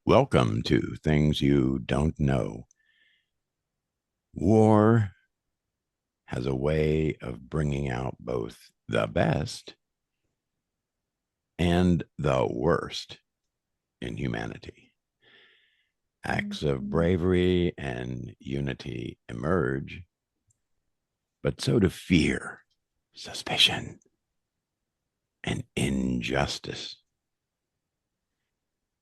Welcome to Things You Don't Know. War has a way of bringing out both the best and the worst in humanity. Acts of bravery and unity emerge, but so do fear, suspicion, and injustice.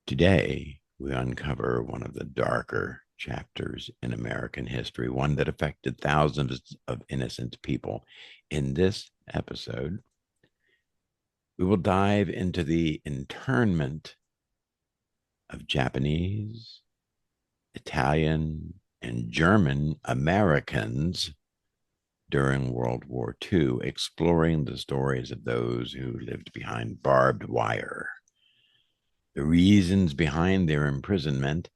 Today, we uncover one of the darker chapters in American history, one that affected thousands of innocent people. In this episode, we will dive into the internment of Japanese, Italian, and German Americans during World War II, exploring the stories of those who lived behind barbed wire, the reasons behind their imprisonment,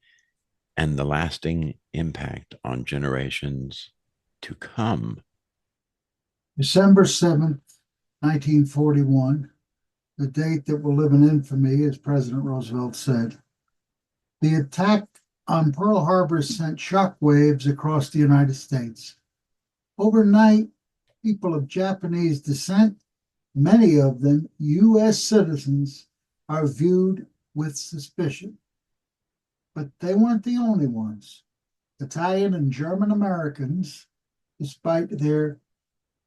and the lasting impact on generations to come. December 7th, 1941, the date that will live in infamy, as President Roosevelt said. The attack on Pearl Harbor sent shockwaves across the United States. Overnight, people of Japanese descent, many of them U.S. citizens, are viewed with suspicion. But they weren't the only ones. Italian and German Americans, despite their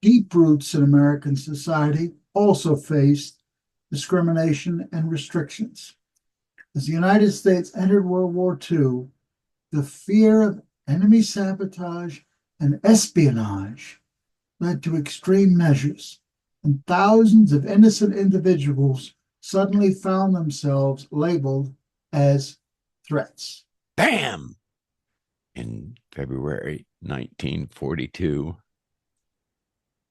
deep roots in American society, also faced discrimination and restrictions. As the United States entered World War II, the fear of enemy sabotage and espionage led to extreme measures, and thousands of innocent individuals suddenly found themselves labeled as threats. Bam! In February 1942,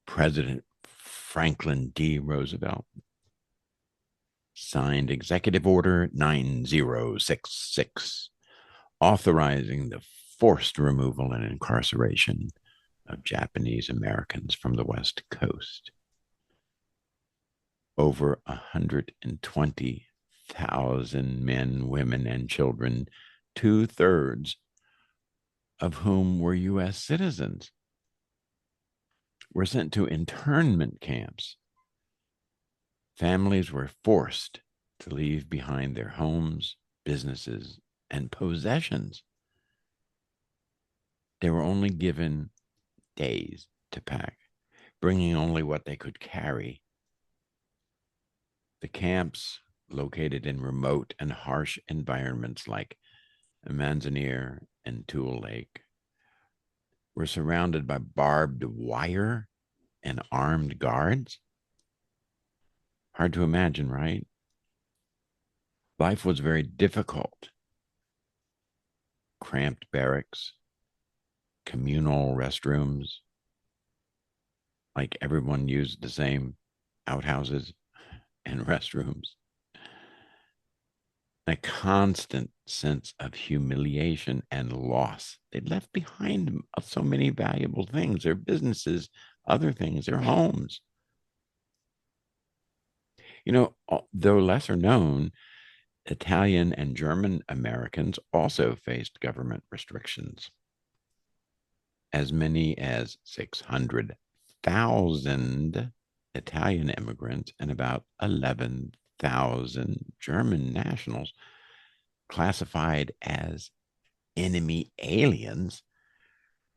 President Franklin D. Roosevelt signed Executive Order 9066, authorizing the forced removal and incarceration of Japanese Americans from the West Coast. Over 120,000 men, women, and children, 2/3 of whom were U.S. citizens, were sent to internment camps. Families were forced to leave behind their homes, businesses, and possessions. They were only given days to pack, bringing only what they could carry. The camps, located in remote and harsh environments like Manzanere and Tule Lake, were surrounded by barbed wire and armed guards. Hard to imagine, right? Life was very difficult. Cramped barracks, communal restrooms, like everyone used the same outhouses and restrooms. A constant sense of humiliation and loss. They'd left behind so many valuable things, their businesses, other things, their homes. You know, though lesser known, Italian and German Americans also faced government restrictions. As many as 600,000 Italian immigrants and about 11,000 German nationals, classified as enemy aliens,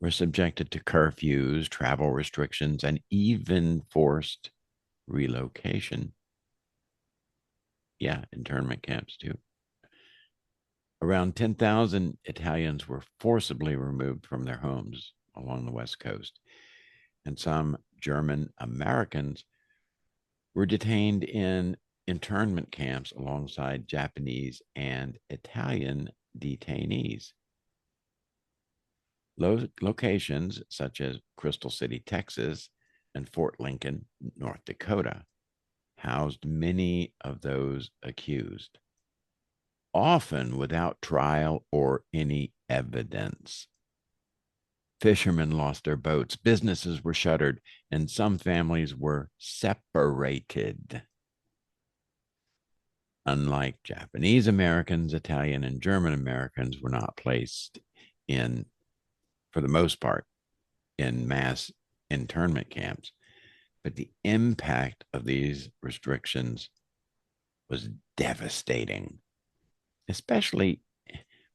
were subjected to curfews, travel restrictions, and even forced relocation. Yeah, internment camps too. Around 10,000 Italians were forcibly removed from their homes along the West Coast, and some German Americans were detained in internment camps alongside Japanese and Italian detainees. Locations such as Crystal City, Texas, and Fort Lincoln, North Dakota, housed many of those accused, often without trial or any evidence. Fishermen lost their boats, businesses were shuttered, and some families were separated. Unlike Japanese Americans, Italian and German Americans were not placed in, for the most part, in mass internment camps. But the impact of these restrictions was devastating, especially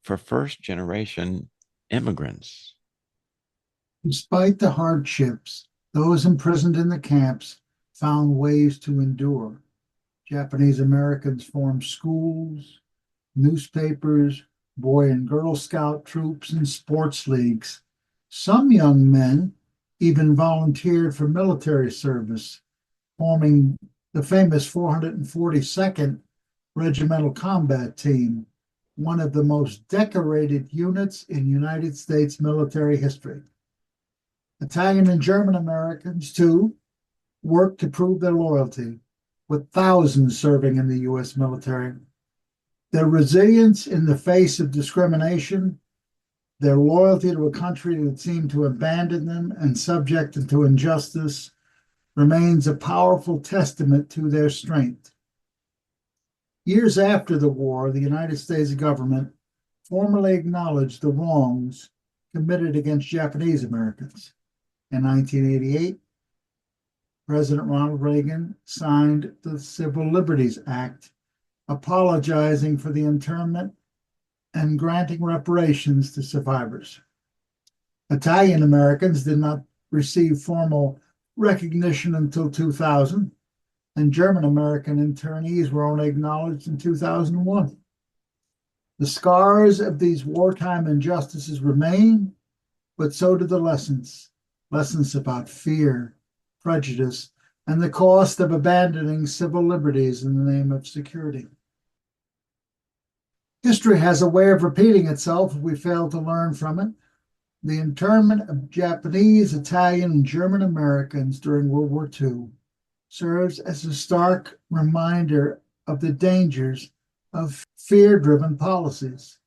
for first generation immigrants. Despite the hardships, those imprisoned in the camps found ways to endure. Japanese Americans formed schools, newspapers, Boy and Girl Scout troops, and sports leagues. Some young men even volunteered for military service, forming the famous 442nd Regimental Combat Team, one of the most decorated units in United States military history. Italian and German Americans, too, worked to prove their loyalty, with thousands serving in the U.S. military. Their resilience in the face of discrimination, their loyalty to a country that seemed to abandon them and subject them to injustice, remains a powerful testament to their strength. Years after the war, the United States government formally acknowledged the wrongs committed against Japanese Americans. In 1988, President Ronald Reagan signed the Civil Liberties Act, apologizing for the internment and granting reparations to survivors. Italian Americans did not receive formal recognition until 2000, and German American internees were only acknowledged in 2001. The scars of these wartime injustices remain, but so do the lessons about fear, prejudice, and the cost of abandoning civil liberties in the name of security. History has a way of repeating itself if we fail to learn from it. The internment of Japanese, Italian, and German Americans during World War II serves as a stark reminder of the dangers of fear-driven policies.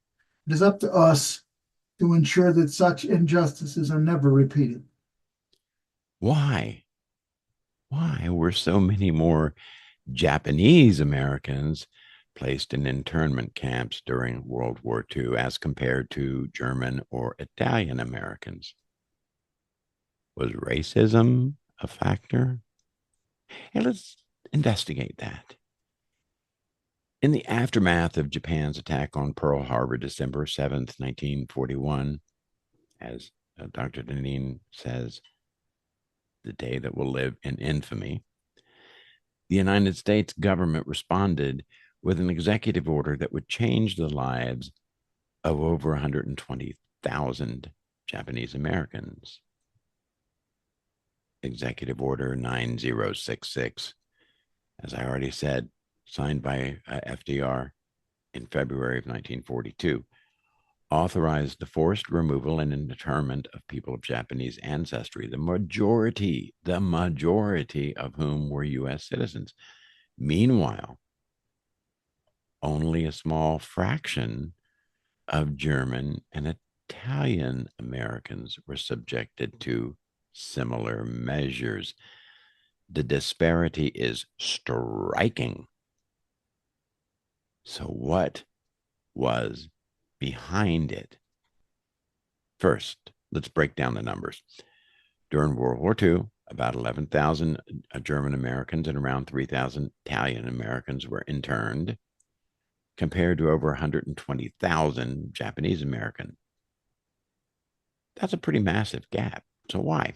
It is up to us to ensure that such injustices are never repeated. Why? Why were so many more Japanese Americans placed in internment camps during World War II as compared to German or Italian Americans? Was racism a factor? And let's investigate that. In the aftermath of Japan's attack on Pearl Harbor, December 7th, 1941, as Dr. Deneen says, the day that will live in infamy, the United States government responded with an executive order that would change the lives of over 120,000 Japanese Americans. Executive Order 9066, as I already said, signed by FDR in February of 1942, authorized the forced removal and internment of people of Japanese ancestry, the majority of whom were U.S. citizens. Meanwhile, only a small fraction of German and Italian Americans were subjected to similar measures. The disparity is striking. So, what was behind it? First, let's break down the numbers. During World War II, about 11,000 German Americans and around 3,000 Italian Americans were interned, compared to over 120,000 Japanese American. That's a pretty massive gap. So why?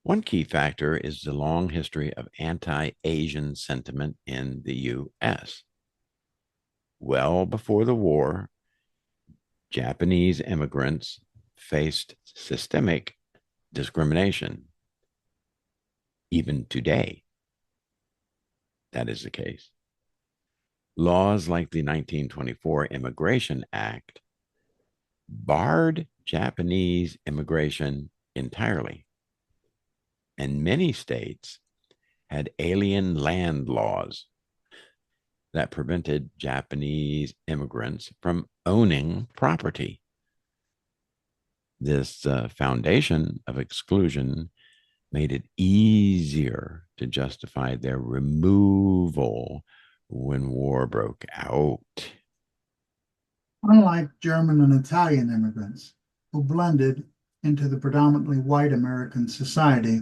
One key factor is the long history of anti-Asian sentiment in the U.S. Well before the war, Japanese immigrants faced systemic discrimination. Even today, that is the case. Laws like the 1924 Immigration Act barred Japanese immigration entirely, and many states had alien land laws that prevented Japanese immigrants from owning property. This foundation of exclusion made it easier to justify their removal when war broke out. Unlike German and Italian immigrants, who blended into the predominantly white American society,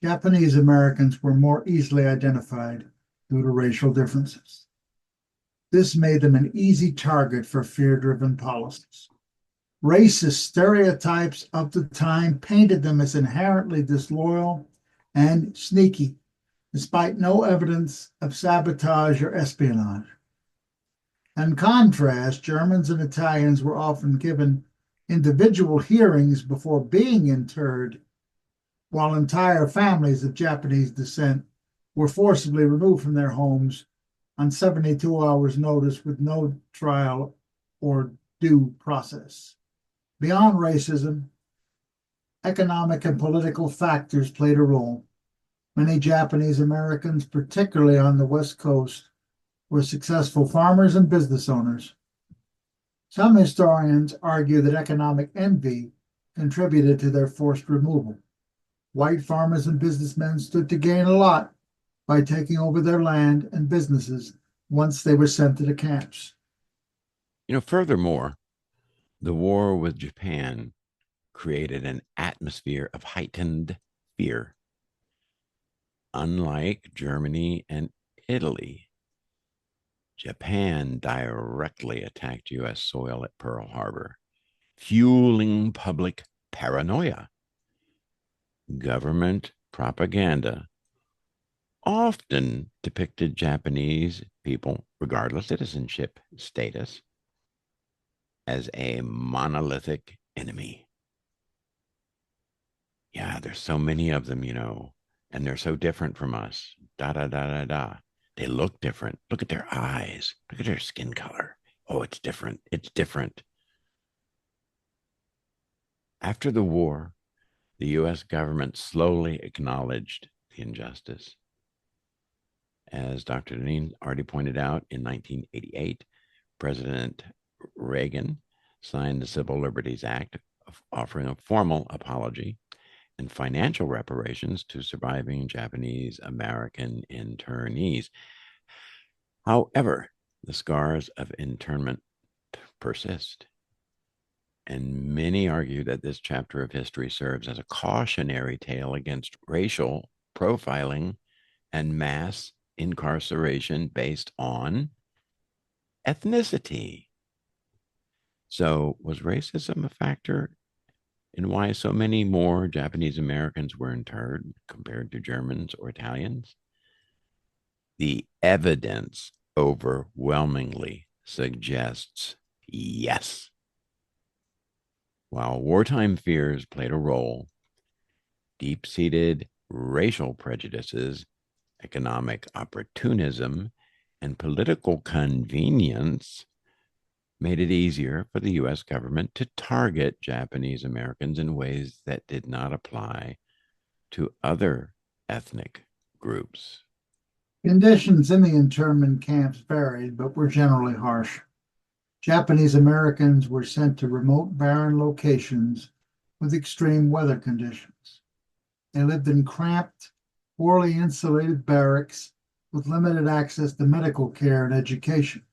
Japanese Americans were more easily identified due to racial differences. This made them an easy target for fear-driven policies. Racist stereotypes of the time painted them as inherently disloyal and sneaky, despite no evidence of sabotage or espionage. In contrast, Germans and Italians were often given individual hearings before being interred, while entire families of Japanese descent were forcibly removed from their homes on 72 hours' notice with no trial or due process. Beyond racism, economic and political factors played a role. Many Japanese Americans, particularly on the West Coast, were successful farmers and business owners. Some historians argue that economic envy contributed to their forced removal. White farmers and businessmen stood to gain a lot by taking over their land and businesses once they were sent to the camps. Furthermore, the war with Japan created an atmosphere of heightened fear. Unlike Germany and Italy, Japan directly attacked U.S. soil at Pearl Harbor, fueling public paranoia. Government propaganda often depicted Japanese people, regardless of citizenship status, as a monolithic enemy. Yeah, there's so many of them, and they're so different from us. Da da da da da. They look different. Look at their eyes. Look at their skin color. Oh, it's different. It's different. After the war, the US government slowly acknowledged the injustice. As Dr. Deneen already pointed out, in 1988, President Reagan signed the Civil Liberties Act, offering a formal apology and financial reparations to surviving Japanese American internees. However, the scars of internment persist. And many argue that this chapter of history serves as a cautionary tale against racial profiling and mass incarceration based on ethnicity. So, was racism a factor in why so many more Japanese Americans were interred compared to Germans or Italians? The evidence overwhelmingly suggests yes. While wartime fears played a role, deep-seated racial prejudices, economic opportunism, and political convenience made it easier for the US government to target Japanese Americans in ways that did not apply to other ethnic groups. Conditions in the internment camps varied, but were generally harsh. Japanese Americans were sent to remote, barren locations with extreme weather conditions. They lived in cramped, poorly insulated barracks with limited access to medical care and education.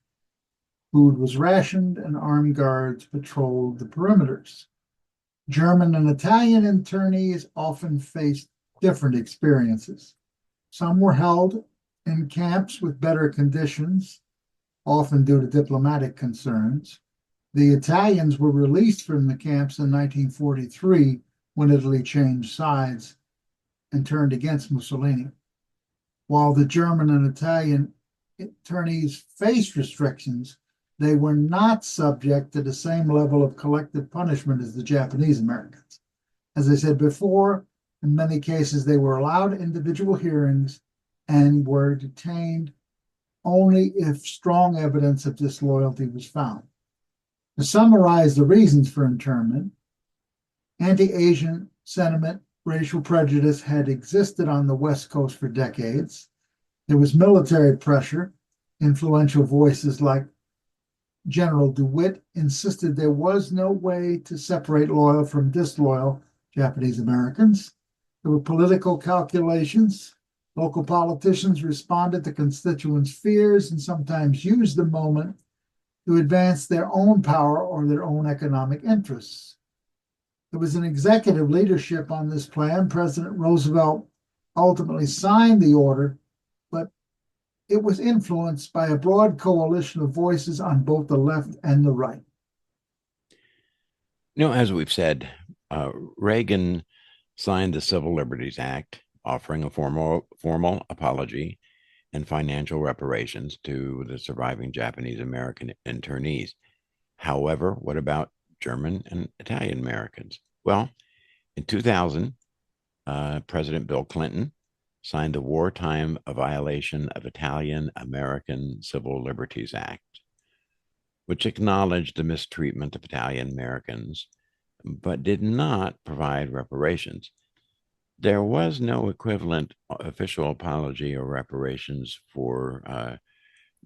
Food was rationed, and armed guards patrolled the perimeters. German and Italian internees often faced different experiences. Some were held in camps with better conditions, often due to diplomatic concerns. The Italians were released from the camps in 1943 when Italy changed sides and turned against Mussolini. While the German and Italian internees faced restrictions, they were not subject to the same level of collective punishment as the Japanese Americans. As I said before, in many cases, they were allowed individual hearings and were detained only if strong evidence of disloyalty was found. To summarize the reasons for internment, anti-Asian sentiment, racial prejudice had existed on the West Coast for decades. There was military pressure. Influential voices like General DeWitt insisted there was no way to separate loyal from disloyal Japanese Americans. There were political calculations. Local politicians responded to constituents' fears and sometimes used the moment to advance their own power or their own economic interests. There was an executive leadership on this plan. President Roosevelt ultimately signed the order, but it was influenced by a broad coalition of voices on both the left and the right. As we've said, Reagan signed the Civil Liberties Act, offering a formal apology and financial reparations to the surviving Japanese American internees. However, what about German and Italian Americans? Well, in 2000, President Bill Clinton signed the Wartime Violation of Italian American Civil Liberties Act, which acknowledged the mistreatment of Italian Americans, but did not provide reparations. There was no equivalent official apology or reparations for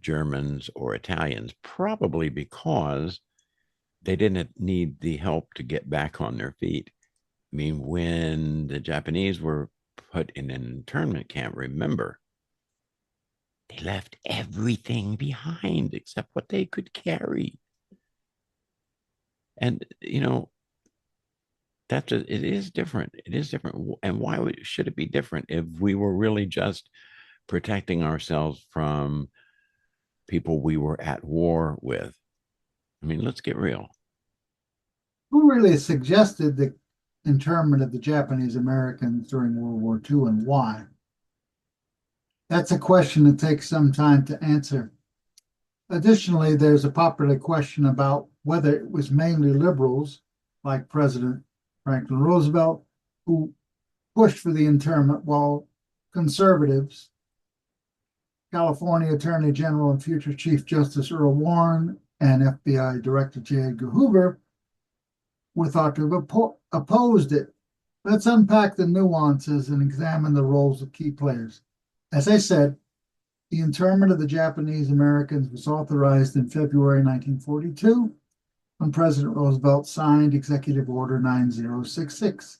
Germans or Italians, probably because they didn't need the help to get back on their feet. I mean, when the Japanese were put in an internment camp, remember, they left everything behind except what they could carry. And, it is different. It is different. And why should it be different if we were really just protecting ourselves from people we were at war with? I mean, let's get real. Who really suggested the internment of the Japanese Americans during World War II and why? That's a question that takes some time to answer. Additionally, there's a popular question about whether it was mainly liberals, like President Franklin Roosevelt, who pushed for the internment, while conservatives, California Attorney General and future Chief Justice Earl Warren and FBI Director J. Edgar Hoover, were thought to have opposed it. Let's unpack the nuances and examine the roles of key players. As I said, the internment of the Japanese Americans was authorized in February 1942 when President Roosevelt signed Executive Order 9066.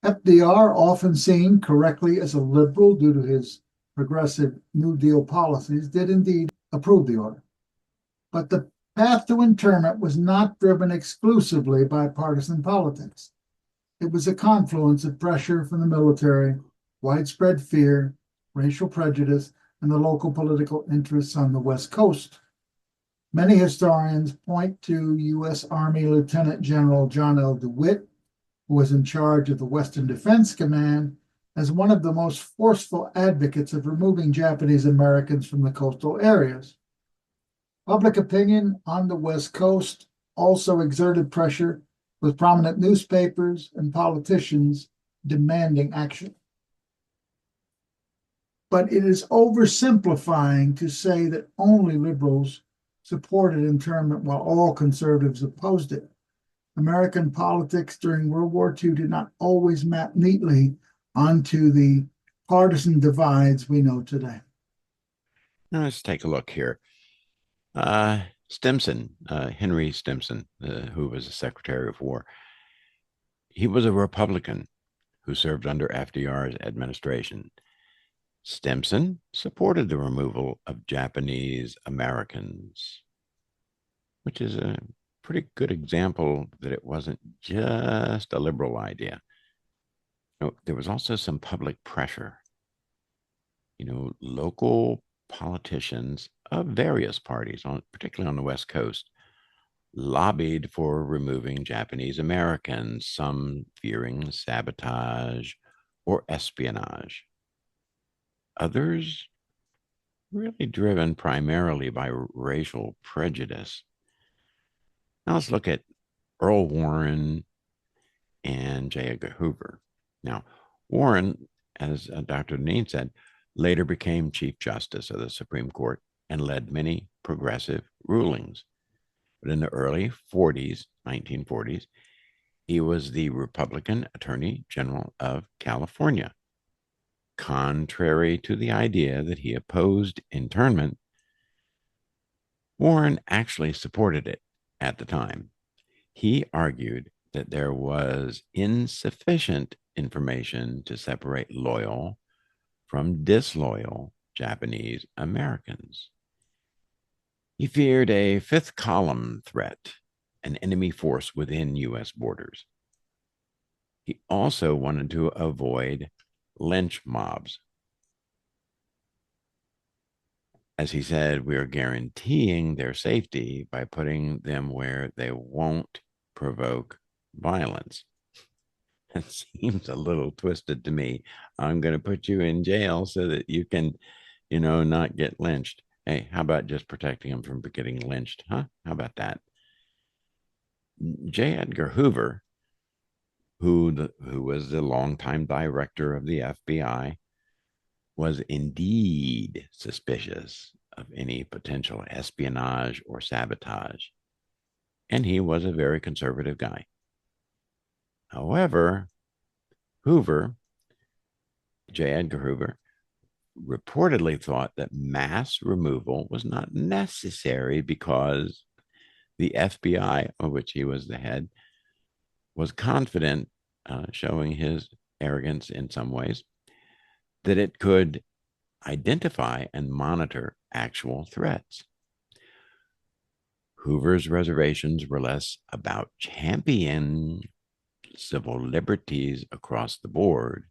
FDR, often seen correctly as a liberal due to his progressive New Deal policies, did indeed approve the order. But the path to internment was not driven exclusively by partisan politics. It was a confluence of pressure from the military, widespread fear, racial prejudice, and the local political interests on the West Coast. Many historians point to U.S. Army Lieutenant General John L. DeWitt, who was in charge of the Western Defense Command, as one of the most forceful advocates of removing Japanese Americans from the coastal areas. Public opinion on the West Coast also exerted pressure, with prominent newspapers and politicians demanding action. But it is oversimplifying to say that only liberals supported internment while all conservatives opposed it. American politics during World War II did not always map neatly onto the partisan divides we know today. Now let's take a look here. Stimson, Henry Stimson, who was the Secretary of War, he was a Republican who served under FDR's administration. Stimson supported the removal of Japanese Americans, which is a pretty good example that it wasn't just a liberal idea. There was also some public pressure. Local politicians of various parties, particularly on the West Coast, lobbied for removing Japanese Americans, some fearing sabotage or espionage. Others really driven primarily by racial prejudice. Now let's look at Earl Warren and J. Edgar Hoover. Now, Warren, as Dr. Deneen said, later became Chief Justice of the Supreme Court and led many progressive rulings. But in the early 1940s, he was the Republican Attorney General of California. Contrary to the idea that he opposed internment, Warren actually supported it at the time. He argued that there was insufficient information to separate loyal from disloyal Japanese Americans. He feared a fifth column threat, an enemy force within U.S. borders. He also wanted to avoid lynch mobs. As he said, we are guaranteeing their safety by putting them where they won't provoke violence. It seems a little twisted to me. I'm going to put you in jail so that you can, not get lynched. Hey, how about just protecting them from getting lynched? Huh? How about that? J. Edgar Hoover, who was the longtime director of the FBI, was indeed suspicious of any potential espionage or sabotage, and he was a very conservative guy. However, Hoover, J. Edgar Hoover, reportedly thought that mass removal was not necessary because the FBI, of which he was the head, was confident, showing his arrogance in some ways, that it could identify and monitor actual threats. Hoover's reservations were less about championing civil liberties across the board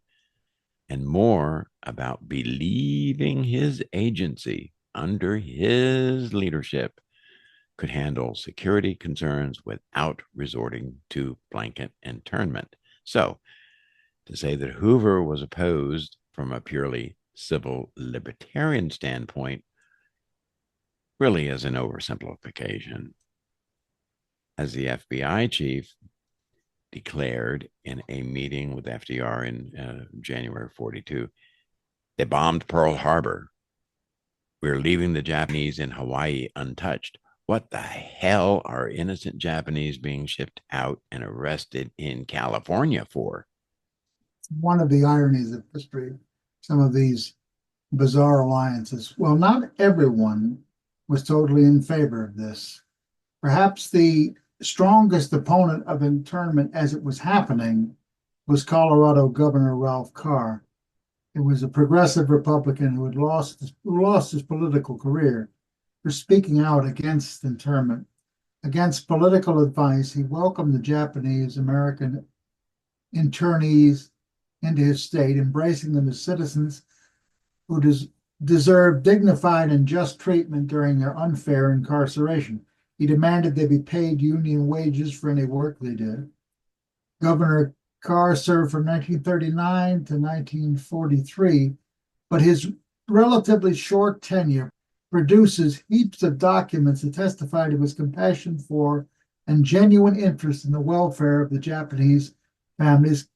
and more about believing his agency under his leadership could handle security concerns without resorting to blanket internment. So, to say that Hoover was opposed from a purely civil libertarian standpoint really is an oversimplification. As the FBI chief declared in a meeting with FDR in January 42, they bombed Pearl Harbor. We're leaving the Japanese in Hawaii untouched. What the hell are innocent Japanese being shipped out and arrested in California for? One of the ironies of history, some of these bizarre alliances. Well, not everyone was totally in favor of this. Perhaps the strongest opponent of internment as it was happening was Colorado Governor Ralph Carr. It was a progressive Republican who had lost his political career for speaking out against internment. Against political advice, he welcomed the Japanese American internees into his state, embracing them as citizens who deserved dignified and just treatment during their unfair incarceration. He demanded they be paid union wages for any work they did. Governor Carr served from 1939 to 1943, but his relatively short tenure produces heaps of documents that testify to his compassion for and genuine interest in the welfare of the Japanese families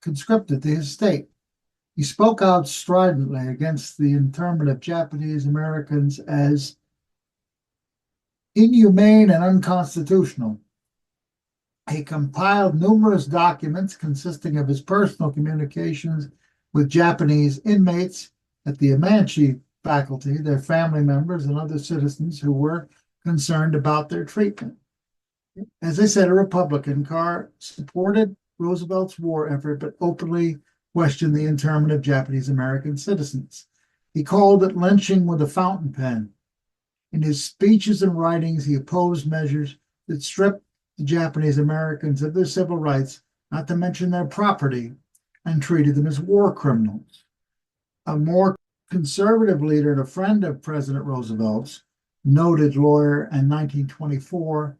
conscripted to his state. He spoke out stridently against the internment of Japanese Americans as inhumane and unconstitutional. He compiled numerous documents consisting of his personal communications with Japanese inmates at the Amanchi faculty, their family members, and other citizens who were concerned about their treatment. As I said, a Republican, Carr supported Roosevelt's war effort, but openly questioned the internment of Japanese American citizens. He called it lynching with a fountain pen. In his speeches and writings, he opposed measures that stripped the Japanese Americans of their civil rights, not to mention their property, and treated them as war criminals. A more conservative leader and a friend of President Roosevelt's, noted lawyer and 1924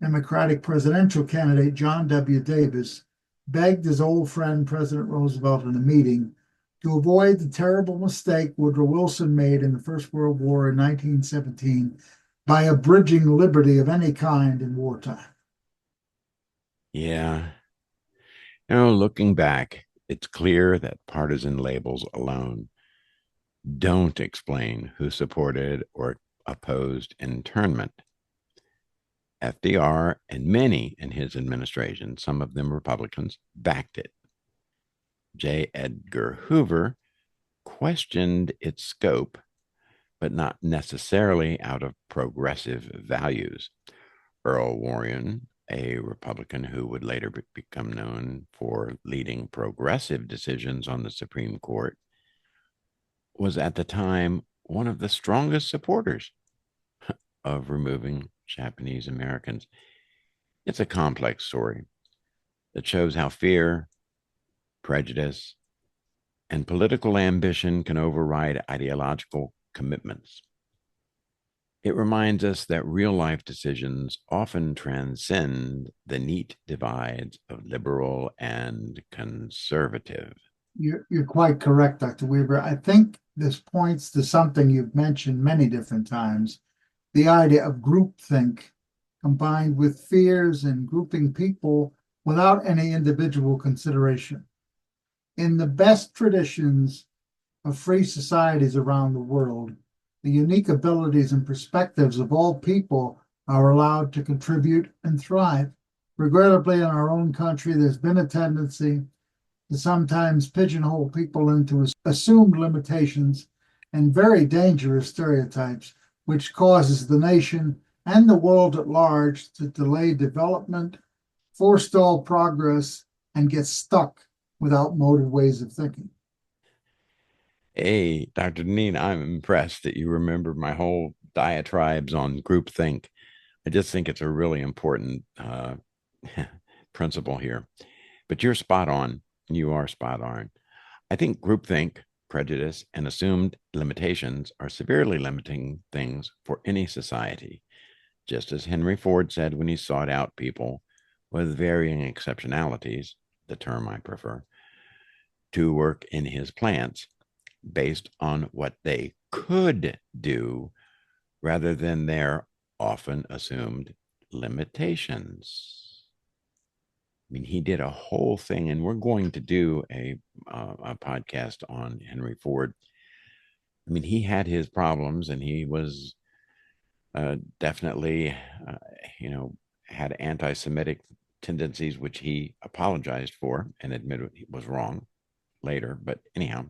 Democratic presidential candidate John W. Davis, begged his old friend President Roosevelt in a meeting to avoid the terrible mistake Woodrow Wilson made in the First World War in 1917 by abridging liberty of any kind in wartime. Yeah. Looking back, it's clear that partisan labels alone don't explain who supported or opposed internment. FDR and many in his administration, some of them Republicans, backed it. J. Edgar Hoover questioned its scope, but not necessarily out of progressive values. Earl Warren, a Republican who would later become known for leading progressive decisions on the Supreme Court, was at the time one of the strongest supporters of removing Japanese Americans. It's a complex story that shows how fear, prejudice, and political ambition can override ideological commitments. It reminds us that real life decisions often transcend the neat divides of liberal and conservative. You're quite correct, Dr. Weaver. I think this points to something you've mentioned many different times, the idea of groupthink combined with fears and grouping people without any individual consideration. In the best traditions of free societies around the world, the unique abilities and perspectives of all people are allowed to contribute and thrive. Regrettably, in our own country, there's been a tendency to sometimes pigeonhole people into assumed limitations and very dangerous stereotypes, which causes the nation and the world at large to delay development, forestall progress, and get stuck without motive ways of thinking. Hey, Dr. Deneen, I'm impressed that you remember my whole diatribes on groupthink. I just think it's a really important principle here. But you're spot on. You are spot on. I think groupthink, prejudice, and assumed limitations are severely limiting things for any society, just as Henry Ford said when he sought out people with varying exceptionalities, the term I prefer, to work in his plants based on what they could do rather than their often assumed limitations. I mean, he did a whole thing, and we're going to do a podcast on Henry Ford. I mean, he had his problems, and he was definitely, uh, you know, had anti-Semitic tendencies, which he apologized for and admitted he was wrong later. But anyhow,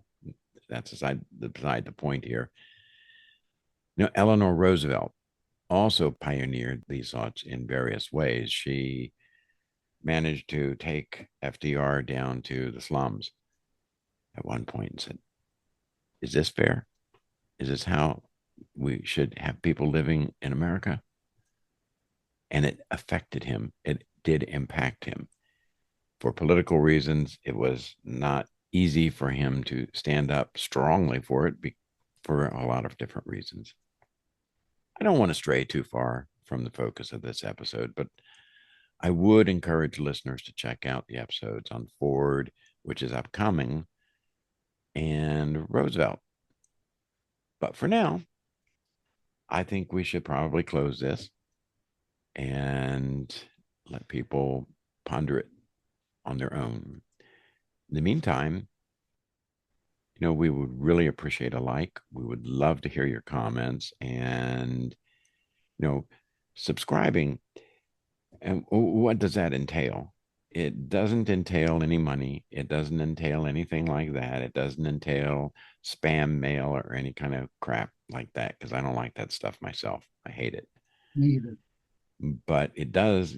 that's beside the point here. Eleanor Roosevelt also pioneered these thoughts in various ways. She managed to take FDR down to the slums at one point and said, "Is this fair? Is this how we should have people living in America?" And it affected him. It did impact him. For political reasons, it was not easy for him to stand up strongly for it for a lot of different reasons. I don't want to stray too far from the focus of this episode, but I would encourage listeners to check out the episodes on Ford, which is upcoming, and Roosevelt. But for now, I think we should probably close this and let people ponder it on their own. In the meantime, we would really appreciate a like. We would love to hear your comments and, subscribing. And what does that entail? It doesn't entail any money. It doesn't entail anything like that. It doesn't entail spam mail or any kind of crap like that, because I don't like that stuff myself. I hate it. Neither. But it does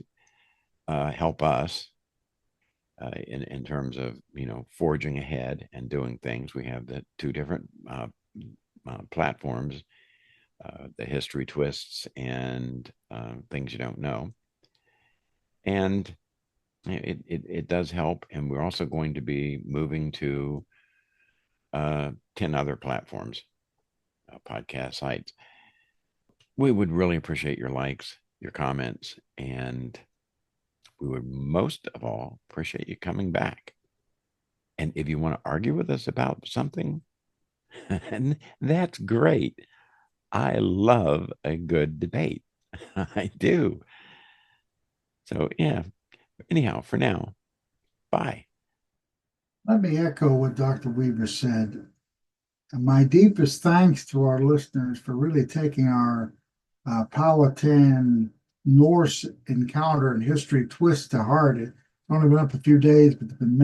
help us in terms of forging ahead and doing things. We have the two different platforms, the history twists and things you don't know, and it does help. And we're also going to be moving to 10 other platforms, podcast sites. We would really appreciate your likes, your comments, and we would most of all appreciate you coming back. And if you want to argue with us about something, and that's great. I love a good debate. I do. So, yeah. Anyhow, for now, bye. Let me echo what Dr. Weaver said. And my deepest thanks to our listeners for really taking our Powhatan Norse encounter and history twist to heart. It's only been up a few days, but there've been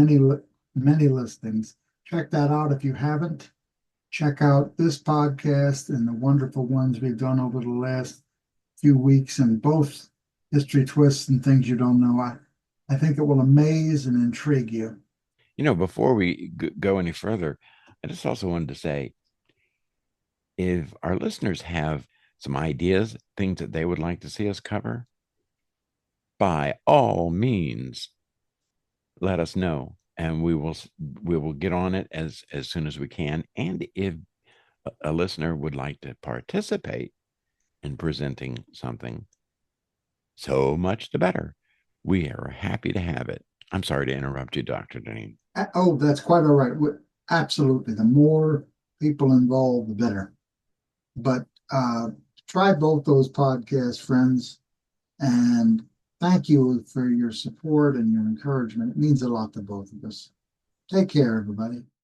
many listings. Check that out if you haven't. Check out this podcast and the wonderful ones we've done over the last few weeks, and both history twists and things you don't know. I think it will amaze and intrigue you. Before we go any further, I just also wanted to say If our listeners have some ideas, things that they would like to see us cover, by all means, let us know, and we will get on it as soon as we can. And if a listener would like to participate in presenting something, so much the better. We are happy to have it. I'm sorry to interrupt you, Dr. Deneen. Oh, that's quite all right. Absolutely. The more people involved, the better. But try both those podcasts, friends. And thank you for your support and your encouragement. It means a lot to both of us. Take care, everybody.